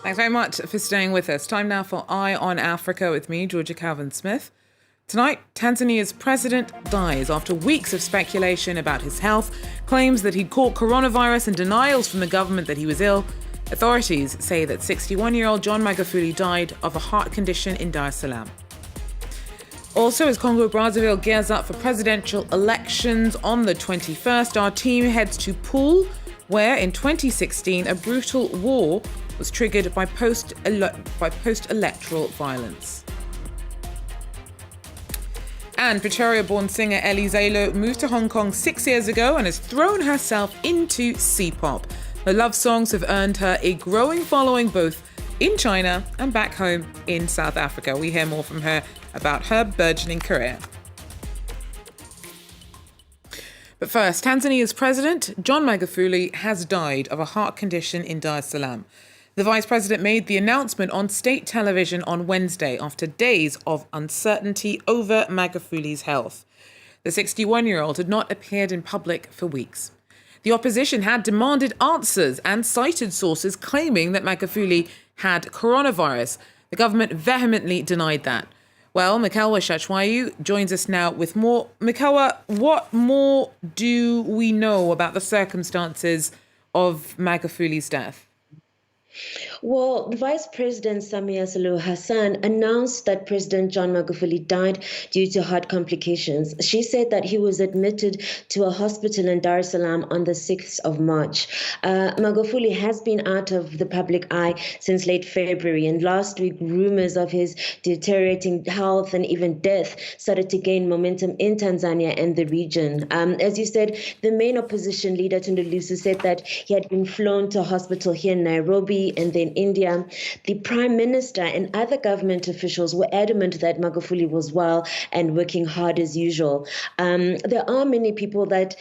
Thanks very much for staying with us. Time now for Eye on Africa with me, Georgia Calvin-Smith. Tonight, Tanzania's president dies after weeks of speculation about his health, claims that he'd caught coronavirus and denials from the government that he was ill. Authorities say that 61-year-old John Magufuli died of a heart condition in Dar es Salaam. Also, as Congo-Brazzaville gears up for presidential elections on the 21st, our team heads to Pool, where in 2016 a brutal war was triggered by post-electoral violence. And Pretoria-born singer Eli Zaelo moved to Hong Kong 6 years ago and has thrown herself into C-pop. Her love songs have earned her a growing following both in China and back home in South Africa. We hear more from her about her burgeoning career. But first, Tanzania's president, John Magufuli, has died of a heart condition in Dar es Salaam. The vice president made the announcement on state television on Wednesday after days of uncertainty over Magufuli's health. The 61-year-old had not appeared in public for weeks. The opposition had demanded answers and cited sources claiming that Magufuli had coronavirus. The government vehemently denied that. Well, Mikawa Shachwayu joins us now with more. Mikawa, what more do we know about the circumstances of Magufuli's death? Well, the Vice President Samia Suluhu Hassan announced that President John Magufuli died due to heart complications. She said that he was admitted to a hospital in Dar es Salaam on the 6th of March. Magufuli has been out of the public eye since late February, and last week rumors of his deteriorating health and even death started to gain momentum in Tanzania and the region. As you said, the main opposition leader, Tundu Lissu, said that he had been flown to a hospital here in Nairobi and then India. The Prime Minister and other government officials were adamant that Magufuli was well and working hard as usual. There are many people that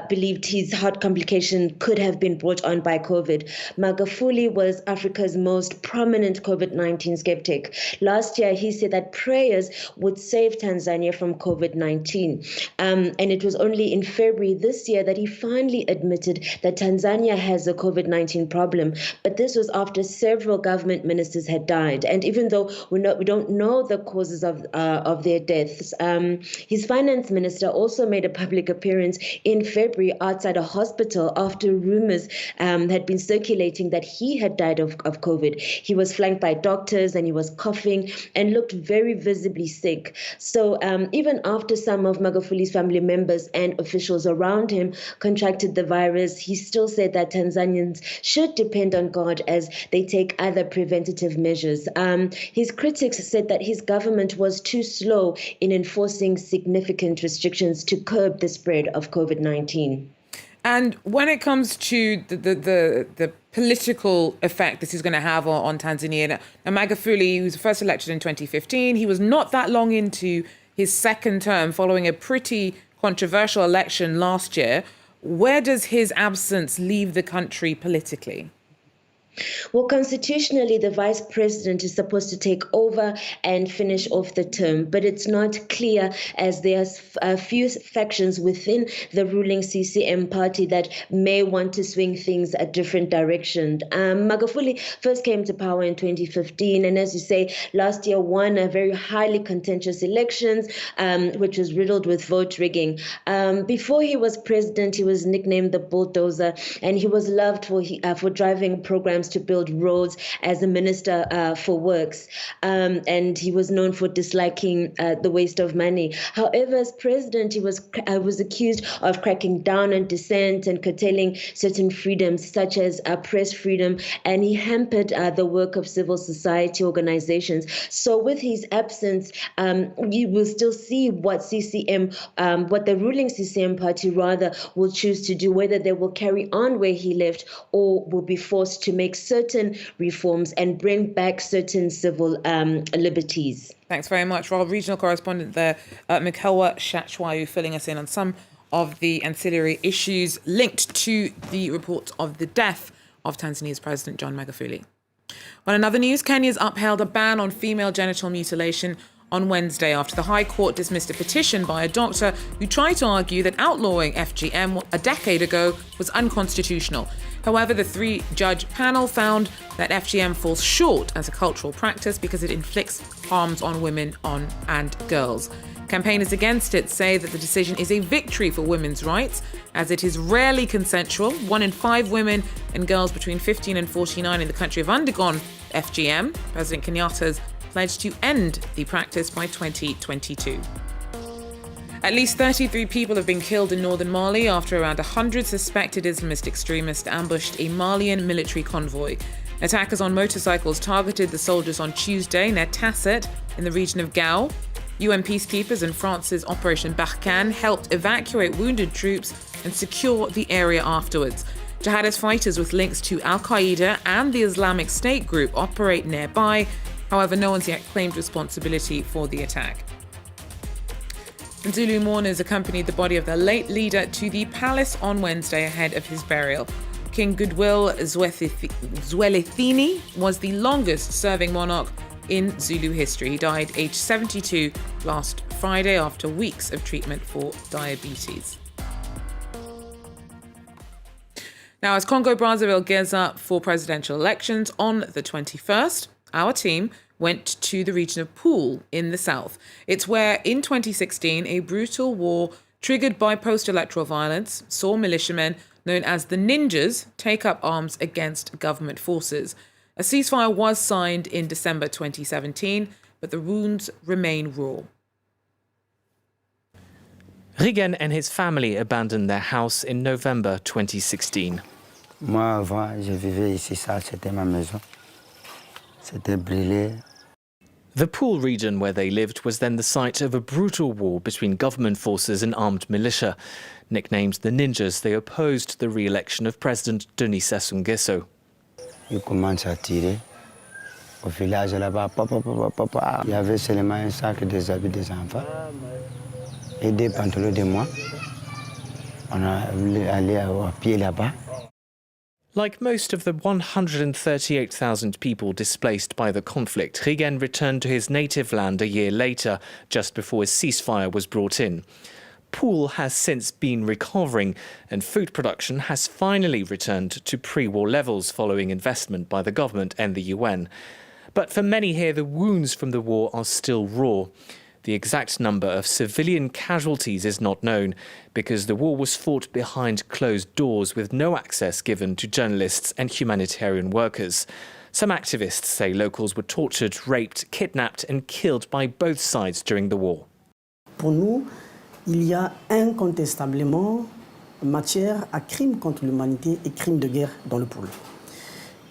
believed his heart complication could have been brought on by COVID. Magufuli was Africa's most prominent COVID-19 skeptic. Last year, he said that prayers would save Tanzania from COVID-19. And it was only in February this year that he finally admitted that Tanzania has a COVID-19 problem. But this was after several government ministers had died. And even though we don't know the causes of their deaths, his finance minister also made a public appearance in February outside a hospital after rumors had been circulating that he had died of COVID. He was flanked by doctors and he was coughing and looked very visibly sick. So even after some of Magufuli's family members and officials around him contracted the virus, he still said that Tanzanians should depend on God as they take other preventative measures. His critics said that his government was too slow in enforcing significant restrictions to curb the spread of COVID-19. And when it comes to the political effect this is going to have on Tanzania, now Magufuli, who was first elected in 2015, he was not that long into his second term following a pretty controversial election last year. Where does his absence leave the country politically? Well, constitutionally, the vice president is supposed to take over and finish off the term, but it's not clear as there's a few factions within the ruling CCM party that may want to swing things a different direction. Magufuli first came to power in 2015, and as you say, last year won a very highly contentious elections, which was riddled with vote rigging. Before he was president, he was nicknamed the bulldozer, and he was loved for driving programs to build roads as a minister for works. And he was known for disliking the waste of money. However, as president, he was accused of cracking down on dissent and curtailing certain freedoms, such as press freedom, and he hampered the work of civil society organizations. So with his absence, you will still see what what the ruling CCM party rather will choose to do, whether they will carry on where he left or will be forced to make certain reforms and bring back certain civil liberties. Thanks very much. For our regional correspondent there, Mikawa Shachwayu, filling us in on some of the ancillary issues linked to the report of the death of Tanzania's President John Magufuli. On another news, Kenya's upheld a ban on female genital mutilation on Wednesday after the High Court dismissed a petition by a doctor who tried to argue that outlawing FGM a decade ago was unconstitutional. However, the three-judge panel found that FGM falls short as a cultural practice because it inflicts harms on women and girls. Campaigners against it say that the decision is a victory for women's rights, as it is rarely consensual. 1 in 5 women and girls between 15 and 49 in the country have undergone FGM. President Kenyatta's pledged to end the practice by 2022. At least 33 people have been killed in northern Mali after around 100 suspected Islamist extremists ambushed a Malian military convoy. Attackers on motorcycles targeted the soldiers on Tuesday near Tasset in the region of Gao. UN peacekeepers and France's Operation Barkhane helped evacuate wounded troops and secure the area afterwards. Jihadist fighters with links to Al-Qaeda and the Islamic State group operate nearby. However, no one's yet claimed responsibility for the attack. Zulu mourners accompanied the body of their late leader to the palace on Wednesday ahead of his burial. King Goodwill Zwelithini was the longest-serving monarch in Zulu history. He died aged 72 last Friday after weeks of treatment for diabetes. Now, as Congo-Brazzaville gears up for presidential elections on the 21st, our team went to the region of Pool in the south. It's where, in 2016, a brutal war triggered by post-electoral violence saw militiamen known as the Ninjas take up arms against government forces. A ceasefire was signed in December 2017, but the wounds remain raw. Rigen and his family abandoned their house in November 2016. Moi, avant, je vivais ici, ça, c'était ma maison. C'était brûlé. The Pool region where they lived was then the site of a brutal war between government forces and armed militia. Nicknamed the Ninjas, they opposed the re-election of President Denis Sassou Nguesso. Ils commencent à tirer. Au village là-bas, papa. Il y avait seulement un sac des habits des enfants et des pantalons de moi. On a voulu aller à pied là-bas. Like most of the 138,000 people displaced by the conflict, Rigen returned to his native land a year later, just before a ceasefire was brought in. Pool has since been recovering, and food production has finally returned to pre-war levels following investment by the government and the UN. But for many here, the wounds from the war are still raw. The exact number of civilian casualties is not known because the war was fought behind closed doors with no access given to journalists and humanitarian workers. Some activists say locals were tortured, raped, kidnapped and killed by both sides during the war. Pour nous, il y a incontestablement matière à crimes contre l'humanité et crimes de guerre dans le Pool.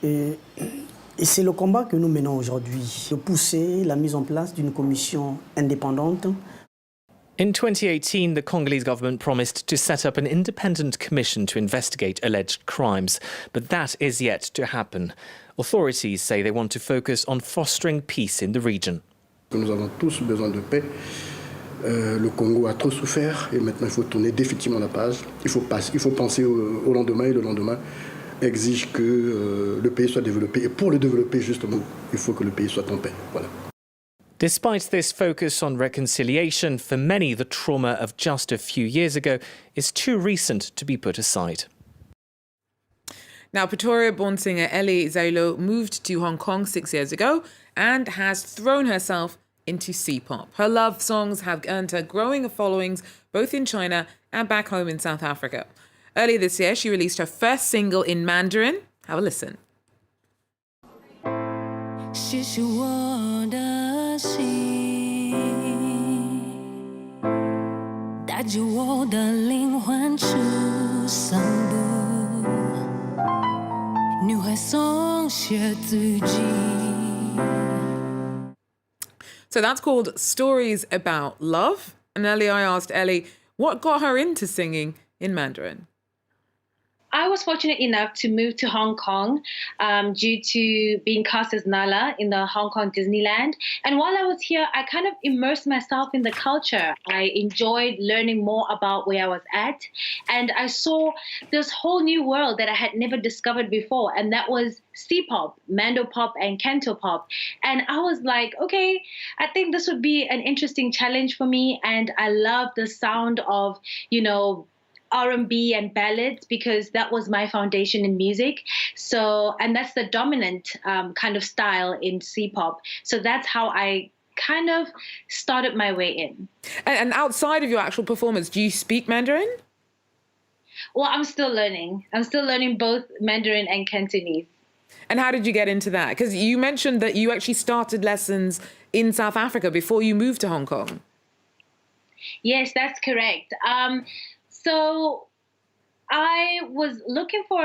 Et c'est le combat que nous menons aujourd'hui, de pousser la mise en place d'une commission indépendante. In 2018, the Congolese government promised to set up an independent commission to investigate alleged crimes, but that is yet to happen. Authorities say they want to focus on fostering peace in the region. Nous avons tous besoin de paix. Le Congo a trop souffert et maintenant il faut tourner définitivement la page. Il faut penser au lendemain et le lendemain exige que le pays soit développé. Et pour le développer, justement, il faut que le pays soit en paix. Voilà. Despite this focus on reconciliation, for many the trauma of just a few years ago is too recent to be put aside. Now, Pretoria-born singer Eli Zaelo moved to Hong Kong 6 years ago and has thrown herself into C-pop. Her love songs have earned her growing followings both in China and back home in South Africa. Earlier this year, she released her first single in Mandarin. Have a listen. So that's called Stories About Love. And earlier I asked Ellie what got her into singing in Mandarin. I was fortunate enough to move to Hong Kong due to being cast as Nala in the Hong Kong Disneyland. And while I was here, I kind of immersed myself in the culture. I enjoyed learning more about where I was at. And I saw this whole new world that I had never discovered before. And that was C-pop, Mando pop and Canto pop. And I was like, okay, I think this would be an interesting challenge for me. And I love the sound of, R&B and ballads because that was my foundation in music. So, and that's the dominant kind of style in C-pop. So that's how I kind of started my way in. And outside of your actual performance, do you speak Mandarin? Well, I'm still learning. I'm still learning both Mandarin and Cantonese. And how did you get into that? Because you mentioned that you actually started lessons in South Africa before you moved to Hong Kong. Yes, that's correct. So I was looking for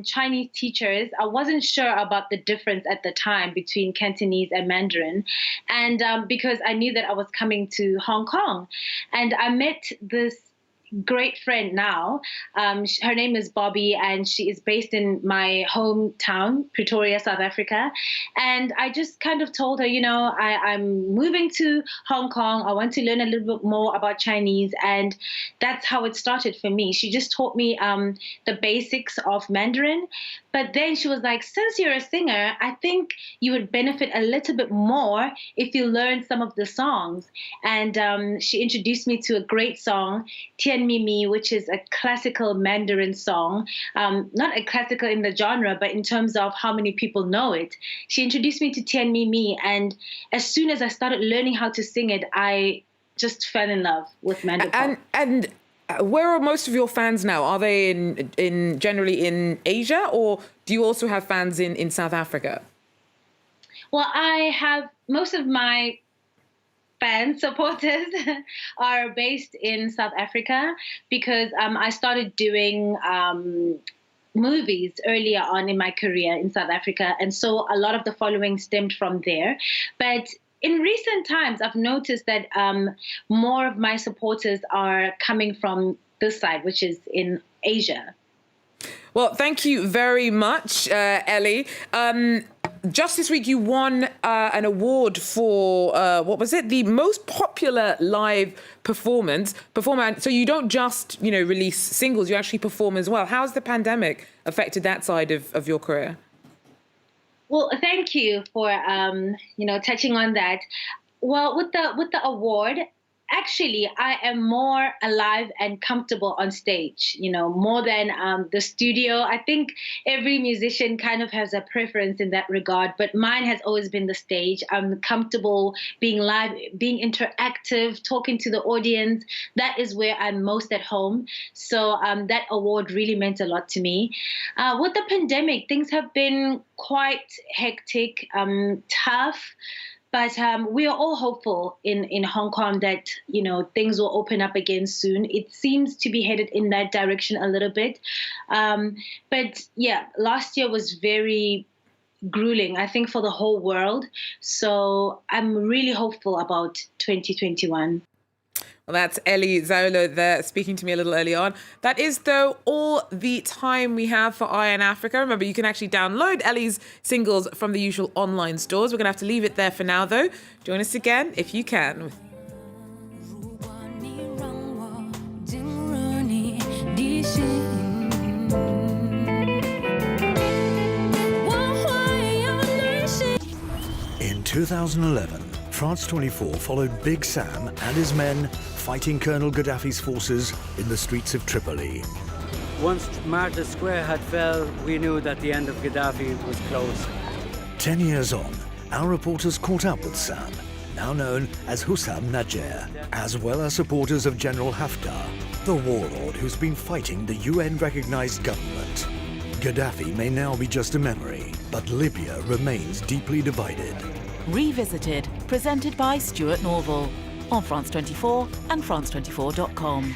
Chinese teachers. I wasn't sure about the difference at the time between Cantonese and Mandarin. And because I knew that I was coming to Hong Kong. And I met this great friend now. Her name is Bobby, and she is based in my hometown, Pretoria, South Africa. And I just kind of told her, I'm moving to Hong Kong. I want to learn a little bit more about Chinese. And that's how it started for me. She just taught me the basics of Mandarin. But then she was like, since you're a singer, I think you would benefit a little bit more if you learn some of the songs. And she introduced me to a great song, Tian Mi Mi, which is a classical Mandarin song. Not a classical in the genre, but in terms of how many people know it. She introduced me to Tian Mi Mi. And as soon as I started learning how to sing it, I just fell in love with Mandarin pop. And where are most of your fans now? Are they in generally in Asia, or do you also have fans in South Africa? Well, I have most of my fan supporters are based in South Africa because I started doing movies earlier on in my career in South Africa. And so a lot of the following stemmed from there. But in recent times, I've noticed that more of my supporters are coming from this side, which is in Asia. Well, thank you very much, Ellie. Just this week, you won an award for, what was it? The most popular live performance. So you don't just, release singles, you actually perform as well. How's the pandemic affected that side of your career? Well, thank you for, touching on that. Well, with the award, actually, I am more alive and comfortable on stage, more than the studio. I think every musician kind of has a preference in that regard, but mine has always been the stage. I'm comfortable being live, being interactive, talking to the audience. That is where I'm most at home. So that award really meant a lot to me. With the pandemic, things have been quite hectic, tough. But we are all hopeful in Hong Kong that, things will open up again soon. It seems to be headed in that direction a little bit. But yeah, last year was very grueling, I think, for the whole world. So I'm really hopeful about 2021. Well, that's Eli Zaelo there speaking to me a little early on. That is, though, all the time we have for Eye on Africa. Remember, you can actually download Eli's singles from the usual online stores. We're going to have to leave it there for now, though. Join us again if you can. In 2011, France 24 followed Big Sam and his men fighting Colonel Gaddafi's forces in the streets of Tripoli. Once Martyrs Square had fell, we knew that the end of Gaddafi was close. 10 years on, our reporters caught up with Sam, now known as Hussam Najer, as well as supporters of General Haftar, the warlord who's been fighting the UN-recognized government. Gaddafi may now be just a memory, but Libya remains deeply divided. Revisited, presented by Stuart Norval on France 24 and France24.com.